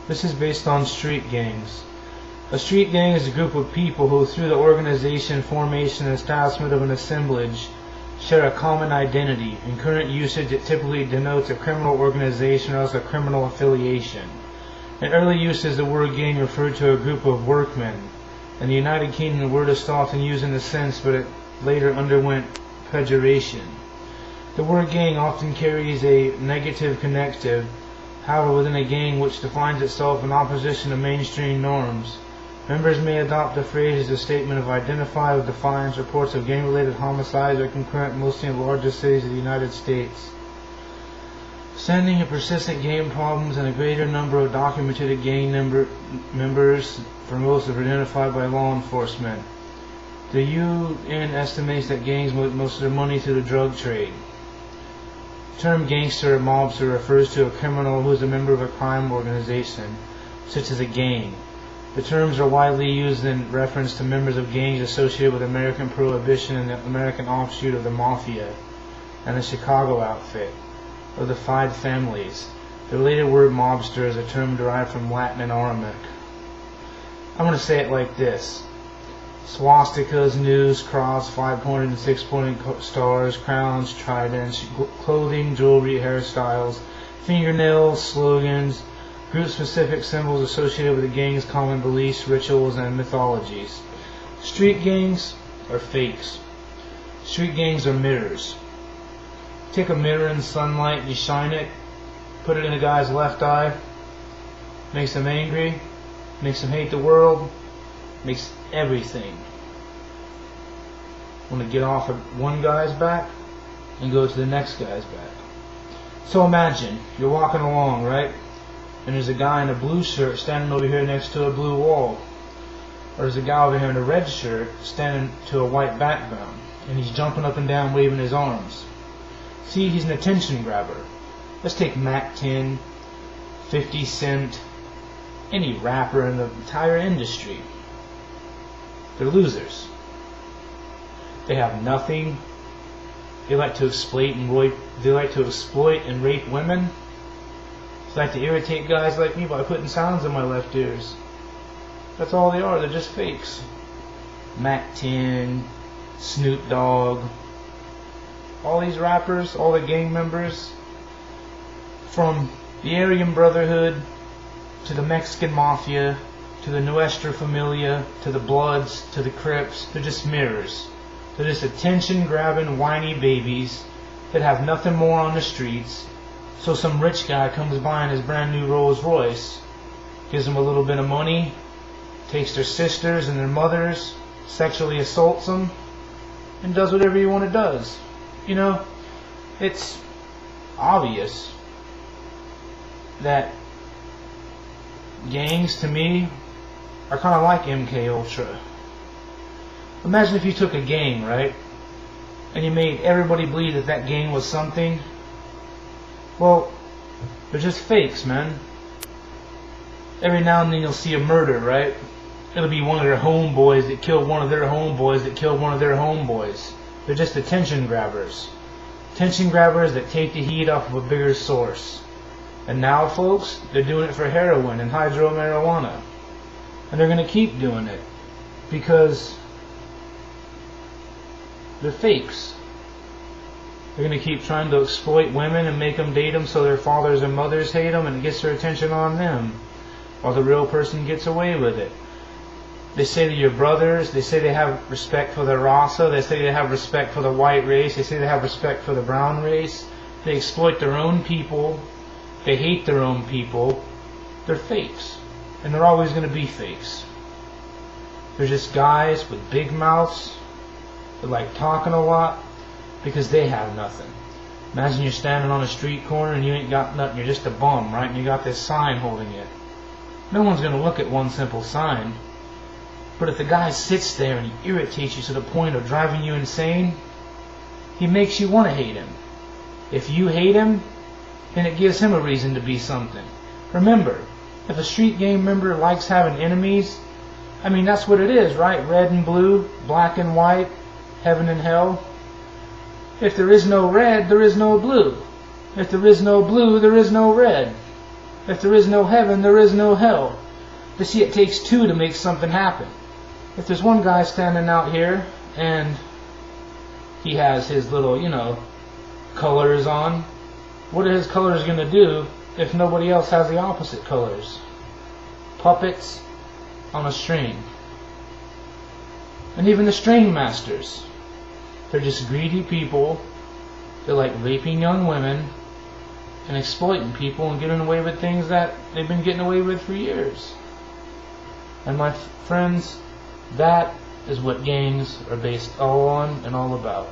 This is based on street gangs. A street gang is a group of people who, through the organization, formation, and establishment of an assemblage, share a common identity. In current usage, it typically denotes a criminal organization or else a criminal affiliation. In early uses, the word gang referred to a group of workmen. In the United Kingdom, the word is still often used in this sense, but it later underwent pejoration. The word gang often carries a negative connective. However, within a gang which defines itself in opposition to mainstream norms, members may adopt the phrase as a statement of identify with defiance. Reports of gang-related homicides are concurrent mostly in the largest cities of the United States. Standing and persistent gang problems and a greater number of documented gang members for most are identified by law enforcement. The UN estimates that gangs make most of their money through the drug trade. The term gangster or mobster refers to a criminal who is a member of a crime organization, such as a gang. The terms are widely used in reference to members of gangs associated with American Prohibition and the American offshoot of the Mafia and the Chicago outfit, or the Five Families. The related word mobster is a term derived from Latin and Aramaic. I'm going to say it like this. Swastikas, noose, cross, 5-pointed and 6-pointed stars, crowns, tridents, clothing, jewelry, hairstyles, fingernails, slogans, group-specific symbols associated with the gang's common beliefs, rituals, and mythologies. Street gangs are fakes. Street gangs are mirrors. Take a mirror in sunlight, you shine it, put it in a guy's left eye, makes him angry, makes him hate the world, makes everything want to get off of one guy's back and go to the next guy's back. So imagine you're walking along, right? And there's a guy in a blue shirt standing over here next to a blue wall. Or there's a guy over here in a red shirt standing to a white background. And he's jumping up and down waving his arms. See, he's an attention grabber. Let's take Mac 10, 50 Cent, any rapper in the entire industry. They're losers. They have nothing. They like to exploit and rape women. They like to irritate guys like me by putting sounds in my left ears. That's all they are. They're just fakes. Mac 10, Snoop Dogg, all these rappers, all the gang members, from the Aryan Brotherhood to the Mexican Mafia to the Nuestra Familia to the Bloods to the Crips, they're just mirrors. They're just attention-grabbing, whiny babies that have nothing more on the streets. So some rich guy comes by in his brand new Rolls Royce, gives them a little bit of money, takes their sisters and their mothers, sexually assaults them, and does whatever you want it does. You know, it's obvious that gangs, to me, are kind of like MK Ultra. Imagine if you took a gang, right, and you made everybody believe that that gang was something. Well, they're just fakes, man. Every now and then you'll see a murder, right? It'll be one of their homeboys that killed one of their homeboys that killed one of their homeboys. They're just attention grabbers. Attention grabbers that take the heat off of a bigger source. And now, folks, they're doing it for heroin and hydro marijuana. And they're going to keep doing it because they're fakes. They're going to keep trying to exploit women and make them date them so their fathers and mothers hate them, and it gets their attention on them, while the real person gets away with it. They say they're your brothers. They say they have respect for the Rasa. They say they have respect for the white race. They say they have respect for the brown race. They exploit their own people. They hate their own people. They're fakes. And they're always going to be fakes. They're just guys with big mouths that like talking a lot because they have nothing. Imagine you're standing on a street corner and you ain't got nothing. You're just a bum, right? And you got this sign holding it. No one's going to look at one simple sign. But if the guy sits there and he irritates you to the point of driving you insane, he makes you want to hate him. If you hate him, then it gives him a reason to be something. Remember, if a street gang member likes having enemies, I mean, that's what it is, right? Red and blue, black and white, heaven and hell. If there is no red, there is no blue. If there is no blue, there is no red. If there is no heaven, there is no hell. You see, it takes two to make something happen. If there's one guy standing out here and he has his little, colors on, what are his colors going to do if nobody else has the opposite colors? Puppets on a string. And even the string masters, they're just greedy people. They're like raping young women and exploiting people and getting away with things that they've been getting away with for years. And my friends, that is what gangs are based all on and all about.